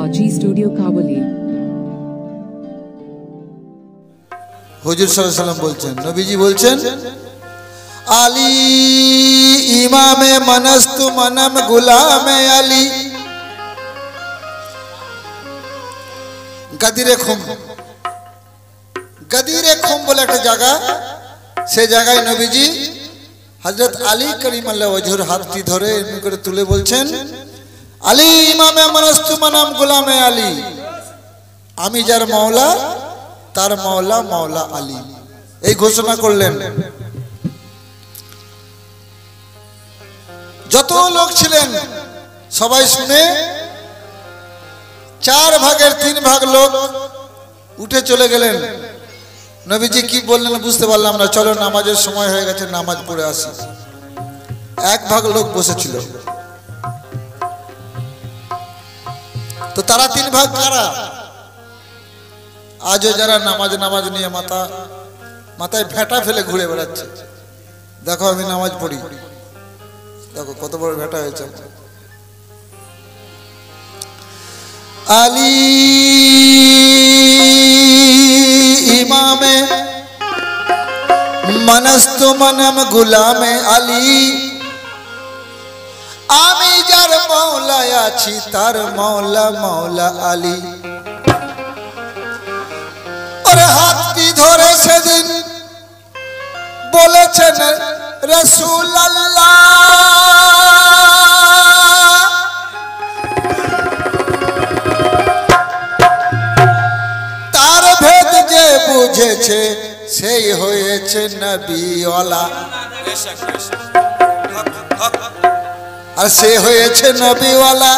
बाबाजी studio काबुली। हुजूर सल्लल्लाहु अलैहि वसल्लम बोलছেন, নবীজি বলছেন, আলী ইমামে মনস্তু মনম গুলামে আলী। গদিরে খুম বলে একটা জায়গা, সেই জায়গায় নবীজি হযরত আলী করিমাল্লাহু ওয়াজহুর হাতটি ধরে এমনি করে তুলে বলছেন, আলী ইমামে মনস্তু মনম গুলামে আলী, আমি যার মাওলা তার মাওলা মাওলা আলী। এই ঘোষণা করলেন। যত লোক ছিলেন সবাই শুনে 4 ভাগের 3 ভাগ লোক উঠে চলে গেলেন। নবীজি কি বললেন বুঝতে পারলাম না, চলো নামাজের সময় হয়ে গেছে, নামাজ পড়ে আসি। 1 ভাগ লোক বসেছিল। তো তারা 3 ভাগ কারা? আজও যারা নামাজ নিয়ে মাথায় ভেটা ফেলে ঘুরে বেড়াচ্ছে, দেখো আমি নামাজ পড়ি, দেখো কত বড় ভেটা হয়েছে। আলী ইমামে মনস্তু মনম গুলামে আলী, আমি যার মাওলা আছি তার মাওলা মাওলা আলী। ওরে হাতটি ধরে সেদিন বলেছেন রাসূলুল্লাহ, তার ভেদ যে বুঝেছে সেই হয়েছে নবীওয়ালা। আর সে হয়েছে নবীওয়ালা,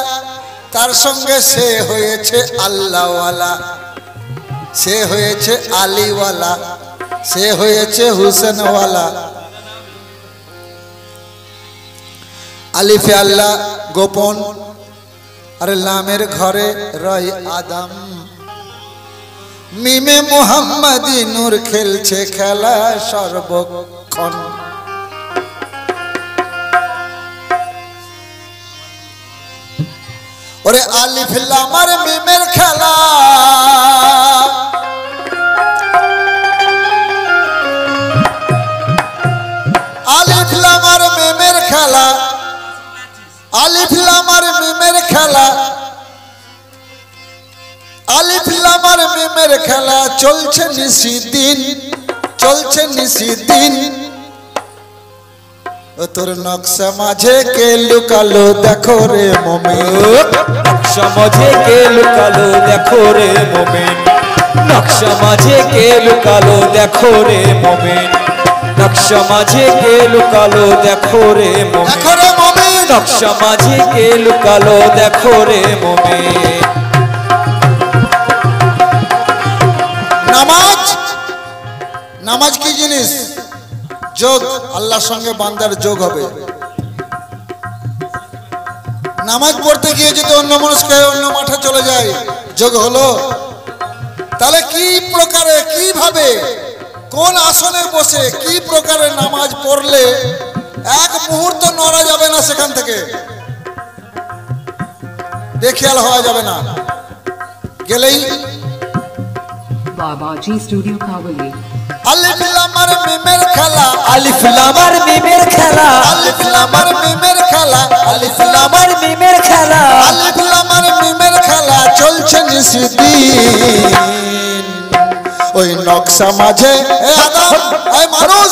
তার সঙ্গে সে হয়েছে আল্লাহওয়ালা, সে হয়েছে আলীওয়ালা, সে হয়েছে হুসেনওয়ালা। আলিফে আল্লাহ গোপন, আর লামের ঘরে রয় আদম, মিমে মুহাম্মাদি নূর খেলছে খেলা সর্বক্ষণ। ওরে আলিফ লাম আর মিমের খেলা, আলিফ লাম আর মিমের খেলা, আলিফ লাম আর মিমের খেলা, আলিফ লাম আর মিমের খেলা চলছে নিশিদিন, চলছে নিশিদিন। তোর নকশা মাঝে কে লুকালো দেখো রে মুমিন, নকশা মাঝে কে লুকালো দেখো রে মুমিন, নকশা মাঝে কে লুকালো দেখো রে মুমিন, নকশা মাঝে কে লুকালো দেখো রে মুমিন, নকশা মাঝে কে লুকালো দেখো রে মুমিন। নামাজ, নামাজ কি জিনিস? যোগ, আল্লাহর সঙ্গে বান্দার যোগ হবে। নামাজ পড়তে গিয়ে যদি অন্য মানুষকে অন্য মাঠে চলে যায়, যোগ হলো? তাহলে কি প্রকারে, কিভাবে, কোন আসনে বসে কি প্রকারে নামাজ পড়লে 1 মুহূর্ত নড়া যাবে না সেখান থেকে, বেখেয়াল হওয়া যাবে না, গেলেই बाबाजी स्टूडियो काबुली। আলিফ লাম আর মিমের খেলা, আলিফ লাম আর মিমের খেলা, আলিফ লাম আর মিমের খেলা, আলিফ লাম আর মিমের খেলা, আলিফ লাম আর মিমের খেলা চলছে নিশিদিন। ওই নকশা মাঝে এ আদম, এ মানুষ,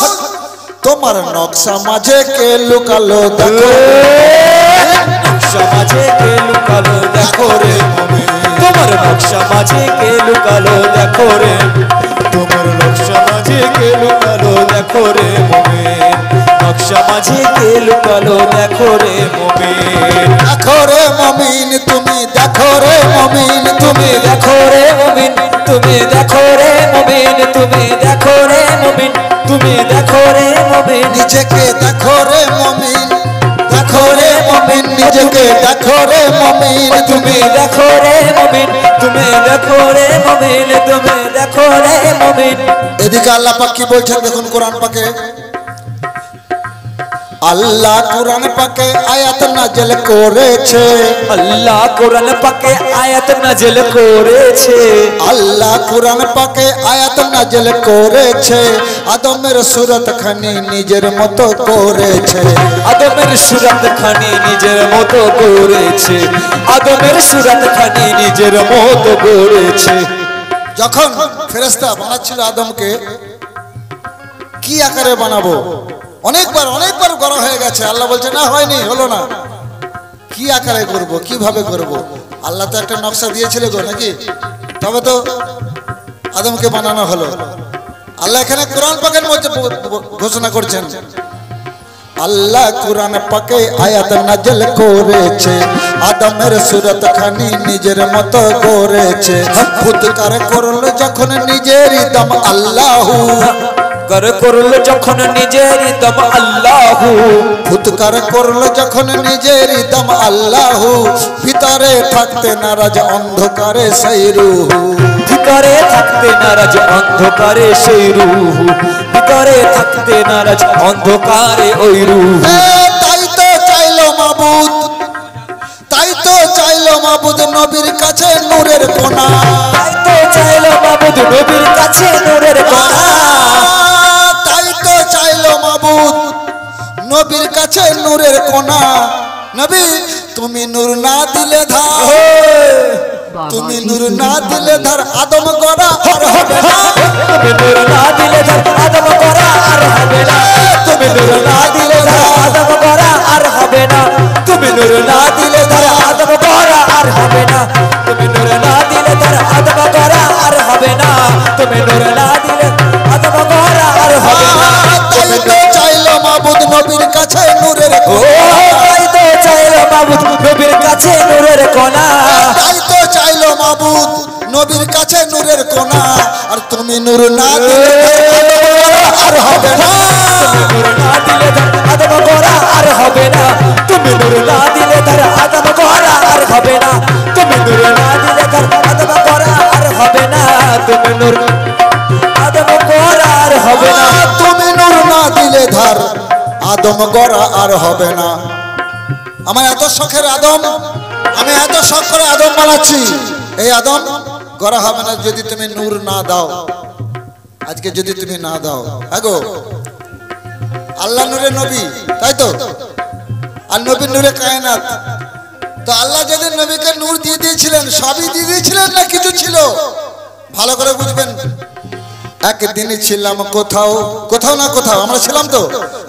তোমার নকশা মাঝে কে লুকালো দেখো, নকশা মাঝে কে লুকালো দেখো রে মুমিন, তোমার নকশা মাঝে কে লুকালো দেখো রে, তোমার নকশা মাঝে কে লুকালো দেখো রে মুমিন, নকশা মাঝে কে লুকালো দেখো রে মুমিন। দেখো রে মুমিন তুমি, দেখো রে মুমিন তুমি দেখো রে মুমিন, তুমি দেখো রে মুমিন, তুমি দেখো রে মুমিন, তুমি দেখো রে মুমিন, নিজেকে দেখো রে মুমিন, দেখো রে মুমিন নিজেকে দেখো রে মুমিন, তুমি দেখো রে মুমিন, তুমি দেখো রে মুমিন, তুমি দেখো রে মুমিন। এদিকে আল্লাহ পাক কি বলছেন দেখুন কোরআন পাকে। আল্লাহ কোরআন পাকে আয়াত নাজেল করেছে আল্লাহ কোরআন পাকে আয়াত নাযিল করেছে আল্লাহ কোরআন পাকে আয়াত নাজেল করেছে আদমের সুরত খানি নিজের মতো করেছে আদমের সুরাত খানি নিজের মতো করেছে আদমের সুরাত খানি নিজের মতো করেছে যখন ফেরেশতা বানাচ্ছিল আদমকে কি আকারে বানাবো অনেকবার গড়া হয়ে গেছে আল্লাহ বলছে না হয়নি হলো না কি আকারে করব কিভাবে করব আল্লাহ তো একটা নকশা দিয়েছিল গো নাকি তবে তো আদমকে বানানো হলো আল্লাহ এখানে কোরআন পাকের মধ্যে ঘোষণা করছেন আল্লাহ কোরআন পাকে আয়াত নাযিল করেছে আদমের সুরত খানি নিজের মতো করেছে ফুৎকার করলো যখন নিজেরই দম আল্লাহু কর করলো যখন নিজেরই দম আল্লাহু ফুৎকার করলো যখন নিজেরই দম আল্লাহু ভিতরে থাকতে নারাজ অন্ধকারে সেই রূহ ভিতরে থাকতে নারাজ অন্ধকারে সেই রূহ ভিতরে থাকতে নারাজ অন্ধকারে ওই রূহ তাই তো চাইলো মাবুদ নবীর কাছে নূরের কোনা তাই তো চাইলো মাবুদ নবীর কাছে নূরের কোনা তাই তো চাইলো মাবুদ নবীর কাছে নূরের কোনা নবী তুমি নূর না দিলে ধার তুমি নূর না দিলে ধার আদম গড়া আর হবে না তুমি নূর না দিলে ধার আদম গড়া আর হবে না তুমি নূর না দিলে ধার আদম গড়া আর হবে না তুমি নূর না দিলে ধার আদম গড়া আর হবে না তুমি নূর না দিলে ধার আদম গড়া আর হবে না তুমি নূর না দিলে আদম গড়া আর হবে না তাই তো চাইলো মাবুদ নবীর কাছে নূরের তাই তো চাইলো মাবুদ নবীর কাছে নূরের কোনা তাই তো চাইলো মাবুদ নবীর কাছে নূরের কোনা আর তুমি নূর না দিলে আর হবে না নূর না দিলে ধার আদম গড়া আর হবে না তুমি নূর না দিলে ধার আদম গড়া আর হবে না তুমি নূর না দিলে ধার আদম গড়া আর হবে না তুমি নূর আদম গড়া আর হবে না তুমি নূর না দিলে ধার আদম গড়া আর হবে না আমার এত শখের আদম আমি এত শখ করে আদম বানাচ্ছি এই আদম গড়া হবে না যদি তুমি নূর না দাও আজকে যদি তুমি না দাও আগো আল্লাহ নূরে নবী তাই তো আর নবী নূরে কায়নাত তো আল্লাহ যদি নবীকে নূর দিয়ে দিয়েছিলেন সবই দিয়ে দিয়েছিলেন না কিছু ছিল ভালো করে বুঝবেন একদিন ছিলাম কোথাও না কোথাও আমরা ছিলাম তো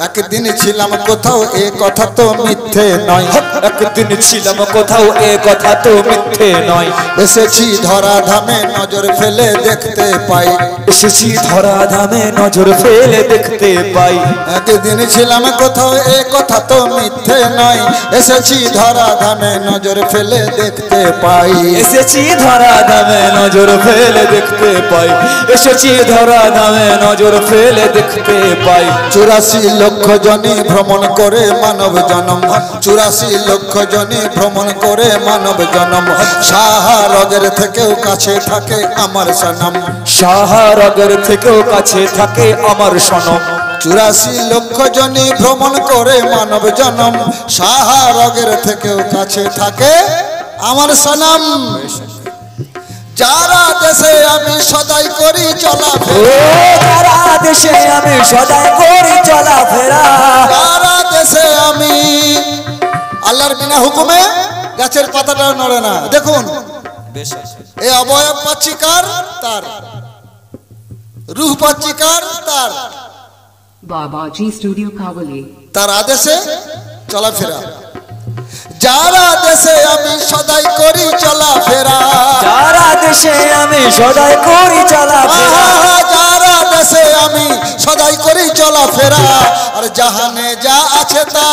একদিন ছিলাম কোথাও এ কথা তো মিথ্যে নয় একদিন ছিলাম কোথাও এ কথা তো মিথ্যে নয় এসেছি ধরা ধামে নজর ফেলে দেখতে পাই এসেছি ধরা ধামে নজর ফেলে দেখতে পাই একদিন ছিলাম কোথাও এ কথা তো মিথ্যে নয় এসেছি ধরা ধামে নজর ফেলে দেখতে পাই এসেছি ধরা ধামে নজর ফেলে দেখতে পাই এসেছি ধরা ধামে নজর ফেলে দেখতে পাই 84 লক্ষ জনে ভ্রমণ করে মানব জনম 84 লক্ষ জনে ভ্রমণ করে মানব জনম শাহরগের থেকেও কাছে থাকে আমার সনম শাহরগের থেকেও কাছে থাকে আমার সনম 84 লক্ষ জনে ভ্রমণ করে মানব জনম শাহরগের থেকেও কাছে থাকে আমার সনম যারা দেশে আমি সদাই করি যারা দেশে আমি সদাই করি চলাফেরা যারা দেশে আমি আল্লাহর বিনা হুকুমে গাছের পাতাটা নড়ে না দেখুন এই অবয়ব পাচ্ছি কার তার রূহ পাচ্ছি কার তার Babaji Studio Kavali. তার আদেশে চলাফেরা যারা দেশে আমি সদাই করি চলাফেরা যারা দেশে আমি সদাই করি চলাফেরা যারা দেশে আমি সদাই করি চলাফেরা আর জাহানে যা আছে তা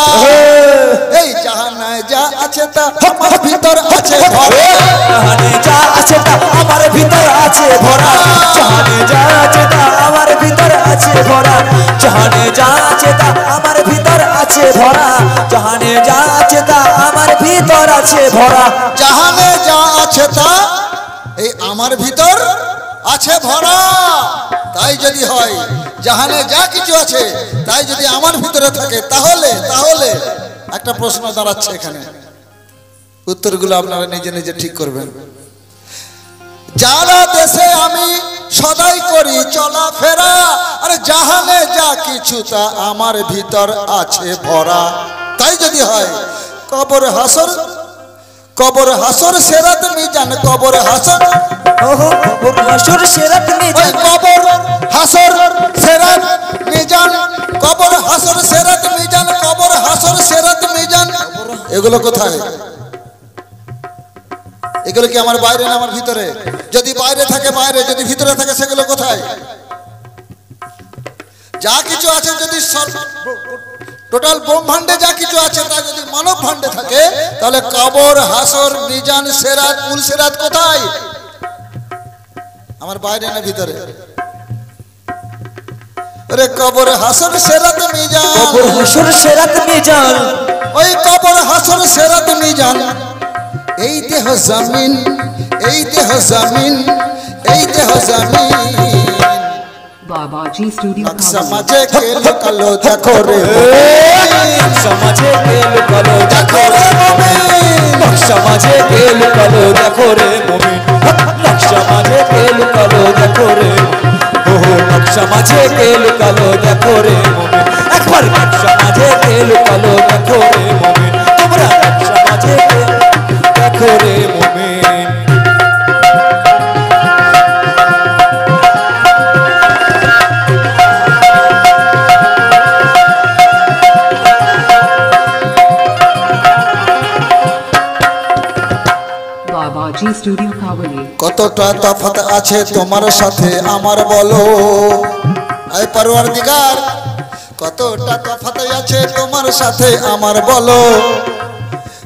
এই জাহানে যা আছে তা আমার ভিতর আছে ভরা জাহানে যা আছে তা আমার ভিতর আছে ভরা জাহানে যা আছে তা আমার ভিতর আছে ভরা জাহানে যা আছে তা আমার ভিতর আছে ভরা জাহানে যা আছে তা আমার ভিতর আছে ভরা জাহানে যা আছে তা এই আমার ভিতর আছে ভরা তাই যদি হয় জাহানে যা কিছু আছে তাই যদি আমার ভিতরে থাকে তাহলে একটা প্রশ্ন দাঁড়াচ্ছে এখানে, উত্তরগুলো আপনারা নিজে নিজে ঠিক করবেন। যারা দেশে আমি সদাই করি চলাফেরা, আর জাহানে যা কিছু তা আমার ভিতর আছে ভরা। তাই যদি হয় কবর হাসর, কবর হাসর সেরাত মিজান, কবর হাসর, কবর হাসর সেরাত মিজান, কবর হাসর সেরাত মিজান, কবর হাসর সেরাত মিজান, কবর হাসর সেরাত মিজান। এগুলো কোথায়? এগুলো কি আমার বাইরে না আমার ভিতরে? যদি বাইরে থাকে বাইরে, যদি ভিতরে থাকে সেগুলো কোথায়? যা কিছু আছে যদি টোটাল ব্রহ্মাণ্ডে যা কিছু আছে তা যদি মানব ভাণ্ডে থাকে, তাহলে কবর হাসর মিজান সেরাত পুল সেরাত কোথায়? আমার বাইরে না ভিতরে? আরে কবর হাসর সেরাত মিজান, কবর হাসর সেরাত মিজান, ওই কবর হাসর সেরাত মিজান। এই দেহ জমিন, এই দেহ জমিন, এই দেহ জমিন। Babaji Studio সমাজে কে লুকালো দেখো রে, সমাজে কে লুকালো দেখো রে মুমিন, সমাজে কে লুকালো দেখো রে মুমিন, সমাজে কে লুকালো দেখো রে, ওহো সমাজে কে লুকালো দেখো রে মুমিন, একবার সমাজে কে লুকালো দেখো রে মুমিন, তোমরা সমাজে কে দেখো রে মুমিন। Babaji Studio Kavali. কতটা তফাৎ আছে তোমার সাথে আমার বলো, আয় পরওয়ারদিগার কতটা তফাৎ আছে তোমার সাথে আমার বলো।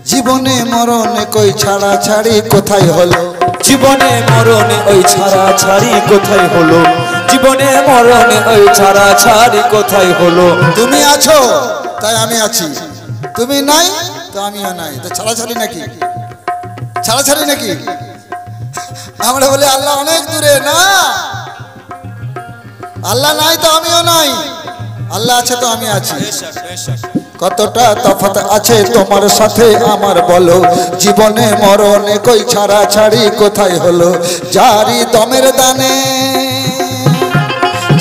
জীবনে মরণে কই ছাড়া ছাড়ি কোথায় হলো, জীবনে মরণে ওই ছাড়া ছাড়ি কোথায় হলো, জীবনে মরণে ওই ছাড়া ছাড়ি কোথায় হলো। তুমি আছো তাই আমি আছি, তুমি নাই তো আমিও নাই, তো ছাড়াছাড়ি নাকি? ছাড়াছাড়ি নাকি? আমরা বলি আল্লাহ অনেক দূরে, না আল্লাহ নাই তো আমিও নাই, আল্লাহ আছে তো আমি আছি। কতটা তফাৎ আছে তোমার সাথে আমার বলো, জীবনে মরণে কই ছাড়া ছাড়ি কোথায় হলো। জারি দমের দানে,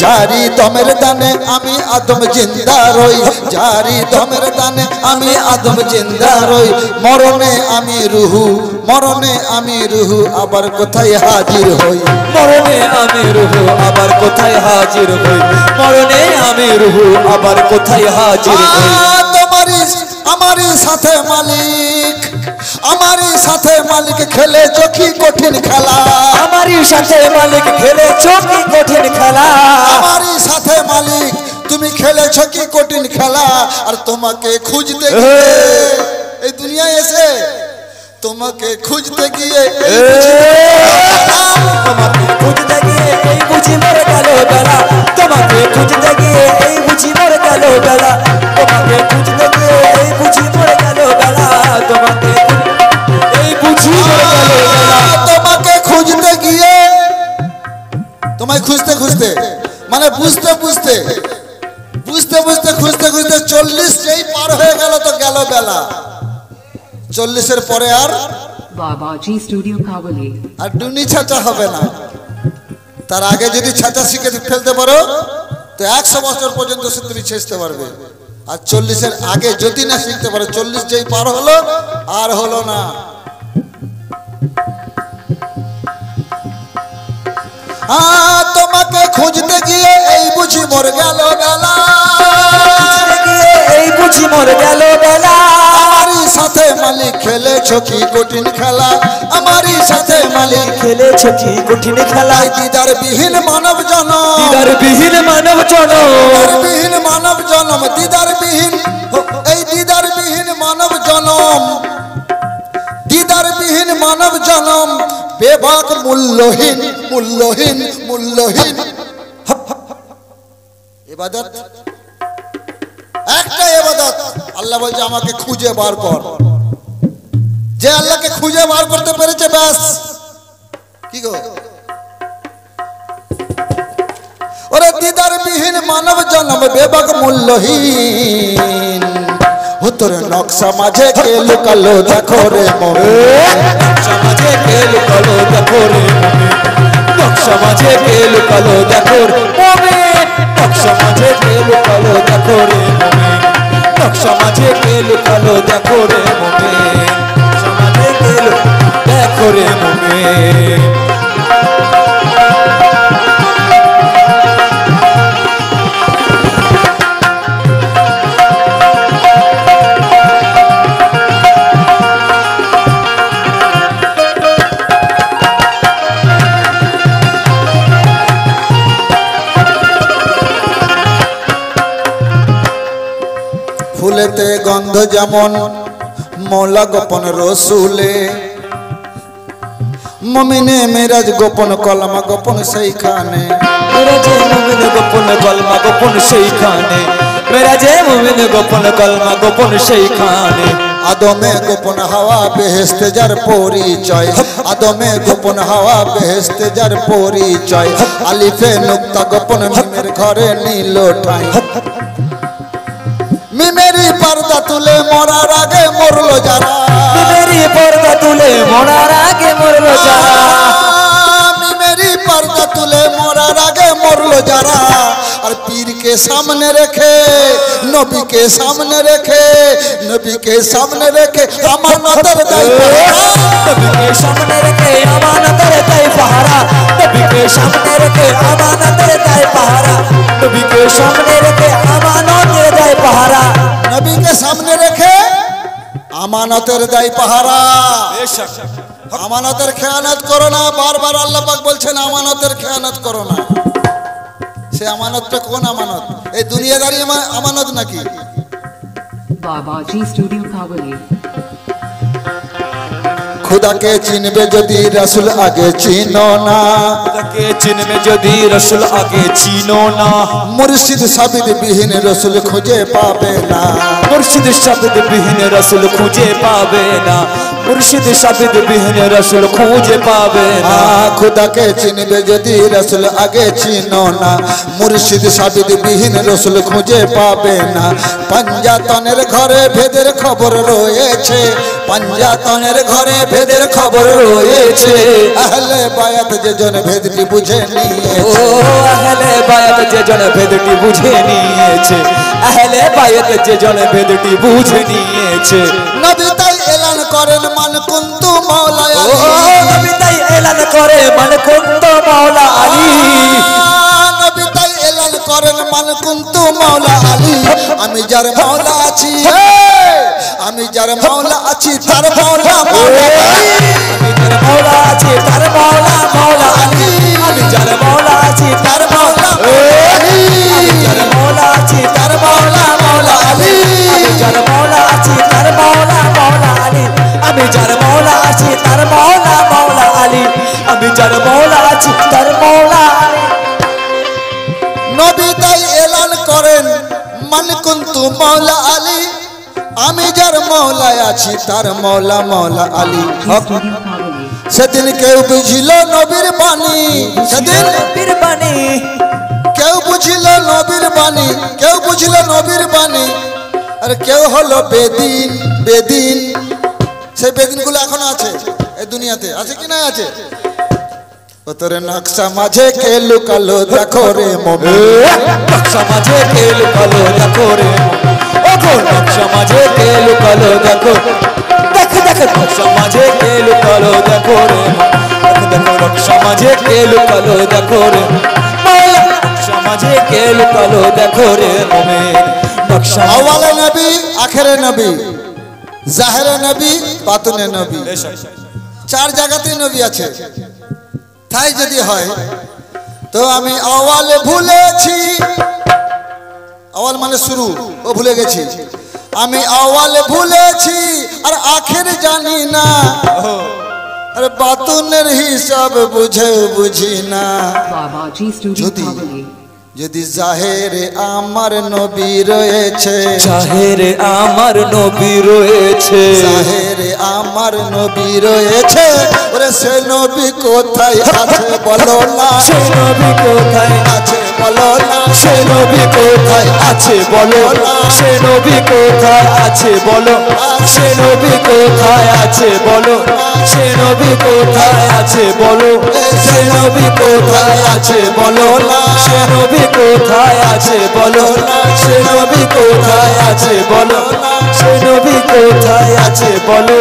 জারি দমের দানে আমি আদম জিন্দা রই, জারি দমের দানে আমি আদম জিন্দা রই। মরণে আমি রুহু, মরণে আমি রুহু আবার কোথায় হাজির হই, মরণে আমি রুহু আবার কোথায় হাজির হই, মরণে আমি রুহু আবার কোথায় হাজির হই। তোমারই আমারই সাথে মালিক, আমারই সাথে মালিক খেলেছো কি কঠিন খেলা, আমারই সাথে মালিক খেলেছো কি কঠিন খেলা, আমারই সাথে মালিক তুমি খেলেছো কি কঠিন খেলা। আর তোমাকে খুঁজতে গিয়ে এই দুনিয়ায় এসে, তোমাকে খুঁজতে গিয়ে তোমাকে খুঁজতে গিয়ে এই বুঝি মরে গেল বেলা, তোমাকে খুঁজতে গিয়ে এই বুঝি মরে গেল বেলা, তোমাকে খুঁজতে গিয়ে এই বুঝি মরে গেল বেলা, তোমাকে এই বুঝি মরে গেল বেলা। তোমাকে খুঁজতে গিয়ে, তোমায় খুঁজতে খুঁজতে মানে বুঝতে বুঝতে, বুঝতে বুঝতে খুঁজতে খুঁজতে 40 যেই পার হয়ে গেল তো গেল বেলা। 40-এর পরে আর Babaji Studio Kavali. আর ডুনি ছাঁচা হবে না। তার আগে যদি ছাঁচা শিখে ফেলতে পারো তো 100 বছর পর্যন্ত সে তুমি ছেঁচতে পারবে। আর 40-এর আগে যদি না শিখতে পারো, 40 যেই পার হলো আর হলো না। তোমাকে খুঁজতে গিয়ে এই বুঝি মরে গেল বেলা, এই বুঝি মরে গেল বেলা, আমারই সাথে মালিক খেলেছো কি কঠিন খেলা, আমারই সাথে মালিক খেলেছো কি কঠিন খেলা। দিদার বিহীন মানব জনম, দিদার বিহীন মানব জনম, দিদার বিহীন মানব জনম, দিদার বিহীন, এই দিদার বিহীন মানব জনম, দিদার বিহীন মানব জনম বেবাক মূল্যহীন, মূল্যহীন, মূল্যহীন। ইবাদত একটা ইবাদত, আল্লাহ বলছে আমাকে খুঁজে বার কর। যে আল্লাহকে খুঁজে বার করতে পেরেছে ব্যাস, কি গো ওরে দিদার বিহীন মানব জন্ম বেবাক মূল্যহীন তোর নকশা মাঝে কে লুকালো দেখো রে মুমিন নকশা মাঝে কে লুকালো দেখো রে মুমিন নকশা মাঝে কে লুকালো দেখো রে মুমিন নকশা মাঝে কে লুকালো দেখো রে মুমিন নকশা মাঝে কে লুকালো দেখো রে মুমিন নকশা মাঝে কে দেখো রে মুমিন ফুলেতে গন্ধ যেমন মৌলা গোপন রসুলে মুমিনে মেরাজ গোপন কলমা গোপন সেইখানে মেরাজে মুমিন গোপন কলমা গোপন সেইখানে মেরাজে মুমিন গোপন কলমা গোপন সেইখানে আদমে গোপন হাওয়া বেহেশতে যার পরিচয় আদমে গোপন হাওয়া বেহেশতে যার পরিচয় আলিফে নুক্তা গোপন মিমের ঘরে নীল ঠাই মিমেরি পর্দা তুলে মরার আগে মরলো যারা মিমেরি পর্দা তুলে মরার আগে মরলো যারা মিমেরি পর্দা তুলে মরার আগে মরলো যারা আর পীরকে সামনে রেখে নবীকে সামনে রেখে নবীকে সামনে রেখে আমানতের দায়িত্ব নবীকে সামনে রেখে আমানতের দায় পাহারা নবীকে সামনে রেখে আমানতের দায় পাহারা নবীকে সামনে রেখে আমানতের দায় পাহারা নবীকে সামনে রেখে আমানতের দায় পাহারা আমানতের খেয়ানত করো না বারবার আল্লাহ পাক বলছেন আমানতের খেয়ানত করো না সে আমানতটা কোন আমানত এই দুনিয়াদারি আমানত নাকি Babaji Studio Kavali. খুদাকে চিনবে যদি রাসূল আগে চিনো না খুদাকে চিনবে যদি রাসূল আগে চিনো না মুর্শিদ সাবিদ বিহীন রাসূল খুঁজে পাবে না মুর্শিদ সাবিদ বিহীন রাসূল খুঁজে পাবে না মুর্শিদ সাবিদ বিহীন রাসূল খুঁজে পাবে না খুদাকে চিনবে যদি রাসূল আগে চিনো না মুর্শিদ সাবিদ বিহীন রাসূল খুঁজে পাবে না পাঞ্জাতনের ঘরে ভেদের খবর রয়েছে পাঞ্জাতনের ঘরে ভেদের খবর রয়েছে আহলে বায়াত যে জন ভেদটি বুঝে নিয়েছে ও আহলে বায়াত যে জন ভেদটি বুঝে নিয়েছে আহলে বায়াত যে জন ভেদটি বুঝে নিয়েছে নবী তাই এলান করেন মান কুনতু মাওলা ও নবী তাই এলান করে মান কুনতু মাওলা আলী নবী তাই এলান করেন মান কুনতু মাওলা আলী আমি যার মাওলা আছি আমি যার মাওলা আছি তার মাওলা আমি যার মাওলা আছি তার মাওলা মাওলা আলী আমি যার মাওলা আছি তার মাওলা আলী আমি যার মাওলা আছি তার মাওলা মাওলা আলী আমি যার মাওলা আছি তার মাওলা মাওলা আলী আমি যার মাওলা আছি তার মাওলা মাওলা আলী আমি যার মাওলা আছি তার মাওলা আলী নবী তাই এলান করেন মান কুনতু মাওলা আলী আমি যার মাওলা আছি তার মাওলা মাওলা আলী Studio Kavali. সেদিন কেউ বুঝিল নবীর বাণী সেদিন নবীর বাণী কেউ বুঝিল নবীর বাণী কেউ বুঝিল নবীর বাণী আর কেউ হলো বেদিন বেদিন সেই বেদিনগুলো এখনো আছে এই দুনিয়াতে আছে কি না আছে ও তোর নকশা মাঝে কে লুকালো দেখো রে মুমিন নকশা মাঝে কে লুকালো দেখো রে ও গো নকশা মাঝে কে লুকালো দেখো দেখো দেখো নকশা মাঝে কে লুকালো দেখো রে দেখো দেখো নকশা মাঝে কে লুকালো দেখো রে মাওলা নকশা মাঝে কে লুকালো দেখো রে মুমিন নকশা আওয়ালে নবী আখেরে নবী জাহেরে নবী বাতুনে নবী চার জায়গাতে নবী আছে তাই যদি হয় তো আমি আওয়াল ভুলেছি আওয়াল মানে শুরু ও ভুলে গেছি আমি আওয়াল ভুলেছি আর আখের জানি না আর বাতুনের হিসাব বুঝে বুঝি না Babaji Studio Jyoti. Kavali. যদি জাহেরে আমার নবী রয়েছে জাহেরে আমার নবী রয়েছে জাহেরে আমার নবী রয়েছে ওরে সে নবী কোথায় আছে বলো না সে নবী কোথায় আছে বলো না সে নবী কোথায় আছে বলো সে নবী কোথায় আছে বলো সে নবী কোথায় আছে বলো সে নবী কোথায় আছে বলো সে নবী কোথায় আছে বলো সে নবী কোথায় আছে বলো সে নবী কোথায় আছে বলো সে নবী কোথায় আছে বলো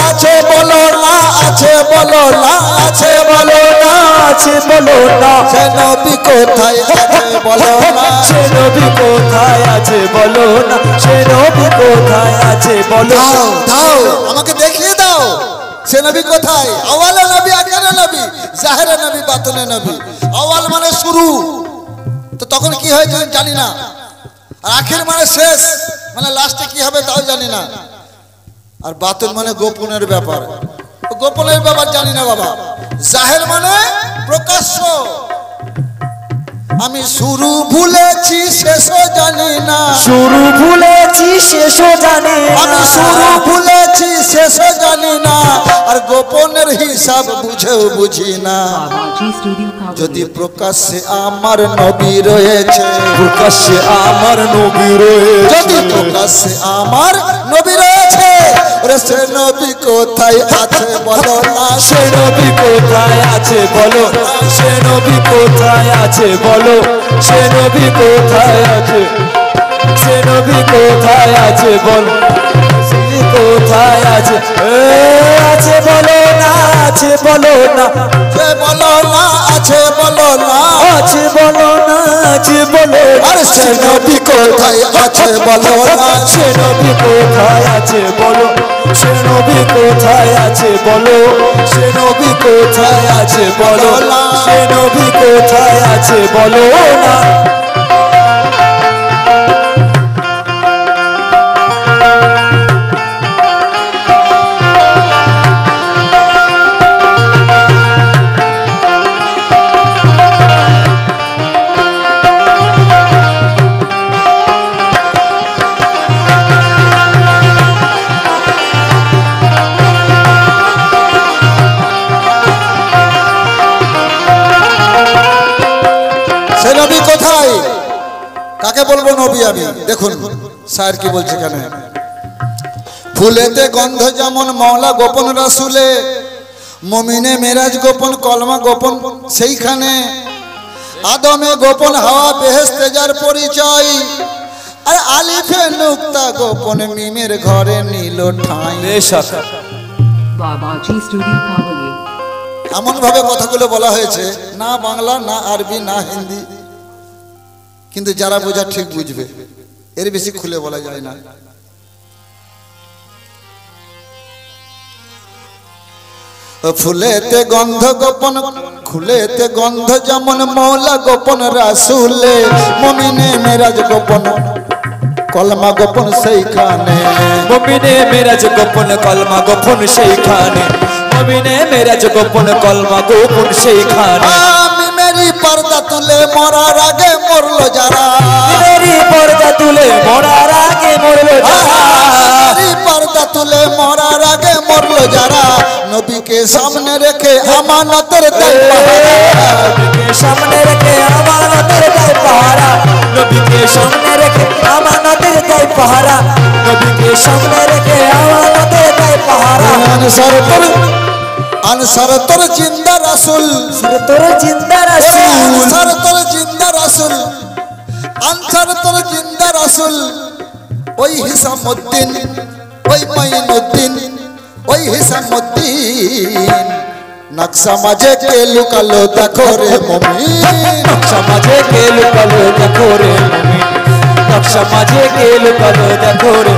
আছে বলো না আছে বলো না আছে বলো না আছে বলো না সে নবী কোথায় আছে বলো না সে নবী কোথায় আছে বলো না সে নবী কোথায় আছে বলো দাও দাও আমাকে দেখিয়ে দাও সে নবী কোথায় আওয়ালে নবী আখিরে নবী জাহেরে নবী বাতিনে নবী আওয়াল মানে শুরু তো তখন কি হয় জানি না আর আখির মানে শেষ মানে লাস্টে কি হবে তাও জানি না আর বাতিন মানে গোপনের ব্যাপার গোপনের ব্যাপার জানি না বাবা জাহের মানে প্রকাশ্য আমি শুরু ভুলেছি শেষও জানি না শুরু ভুলেছি শেষও জানি আমি শুরু ভুলেছি শেষও জানি না আর গোপনের হিসাব বুঝেও বুঝি না Babaji Studio Kavali. যদি প্রকাশ্যে আমার নবী রয়েছে প্রকাশ্যে আমার নবী রয়েছে যদি প্রকাশ্যে আমার নবী রয়েছে ওরে সে নবী কোথায় আছে বলো না সে নবী কোথায় আছে বলো সে নবী কোথায় আছে বলো সে নবী কোথায় আছে সে নবী কোথায় আছে বলো সে কোথায় আছে আছে বলো না আছে বলো না সে বলো না আছে বলো না আছে বলো না আছে বলো আরে সে নবী কোথায় আছে বলো না সে নবী কোথায় আছে বলো সে নবী কোথায় আছে বলো সে নবী কোথায় আছে বলো সে নবী কোথায় আছে বলো না সে নবী কোথায় কাকে বলবো নবী আমি দেখুন স্যার কি বলছে কেন ফুলেতে গন্ধ যেমন মাওলা গোপন রাসূলে মুমিনে মেরাজ গোপন কলমা গোপন সেইখানে আদমে গোপন হাওয়া বেহেশতে যার পরিচয় আর আলিফে নুক্তা গোপন মিমের ঘরে নীল ঠাঁই বেশক Babaji Studio Kavali. এমন ভাবে কথাগুলো বলা হয়েছে না বাংলা না আরবি না হিন্দি কিন্তু যারা বোঝা ঠিক বুঝবে এর বেশি খুলে বলা যায় না ফুলেতে গন্ধ গোপন খুলেতে গন্ধ যেমন মৌলা গোপন রাসূলে মুমিনে মেরাজ গোপন কলমা গোপন সেইখানে মুমিনে মেরাজ গোপন কলমা গোপন সেইখানে মুমিনে মেরাজ গোপন কলমা গোপন সেইখানে আমি মেরি পর্দা তুলে মরার আগে মরলো যারা মেরি পর্দা তুলে মরার আগে মরলো যারা মেরি পর্দা তুলে মরার আগে মরলো যারা নবীকে সামনে রেখে আমানতের দেয় পাহারা নবীকে সামনে রেখে আমানতের দেয় পাহারা নবীকে সামনে রেখে আমানতের দেয় পাহারা নবীকে সামনে রেখে আমানতের দেয় পাহারা আনসার তোর জিন্দা রাসূল তোর জিন্দা রাসূল আনসার তোর জিন্দা রাসূল আনসার তোর জিন্দা রাসূল ওই হিসামউদ্দিন ওই মাইনুদ্দিন ওই হিসামউদ্দিন নকশা মাঝে কে লুকালো দেখো রে মুমিন নকশা মাঝে কে লুকালো দেখো রে মুমিন নকশা মাঝে কে লুকালো দেখো রে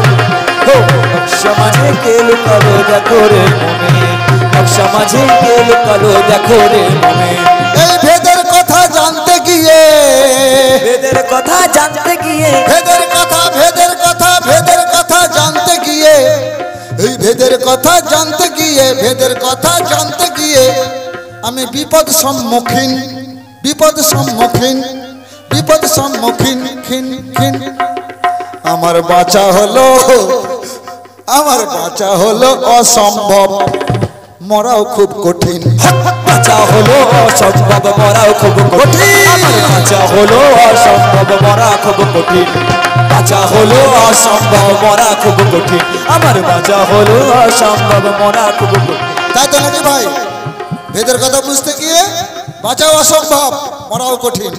ও নকশা মাঝে কে লুকালো দেখো রে মুমিন নকশা মাঝে কে লুকালো দেখো রে মুমিন এই ভেদের কথা জানতে গিয়ে বেদের কথা জানতে গিয়ে ভেদের কথা ভেদের কথা ভেদের কথা জানতে গিয়ে এই ভেদের কথা জানতে গিয়ে ভেদের কথা জানতে গিয়ে আমি বিপদ সম্মুখীন বিপদ সম্মুখীন বিপদ সম্মুখীন খিন খিন আমার বাঁচা হলো অসম্ভব মরাও খুব কঠিন বাঁচা হলো অসম্ভব মরাও খুব কঠিন আমার বাঁচা হলো অসম্ভব মরা খুব কঠিন বাঁচা হলো অসম্ভব মরা খুব কঠিন আমার বাঁচা হলো অসম্ভব মরা খুব কঠিন তাই তো নাকি ভাই ভেদের কথা বুঝতে গিয়ে বাঁচাও অসম্ভব মরাও কঠিন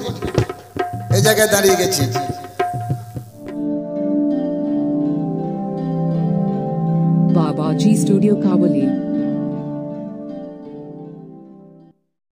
এই জায়গায় দাঁড়িয়ে গেছি Babaji Studio Kavali.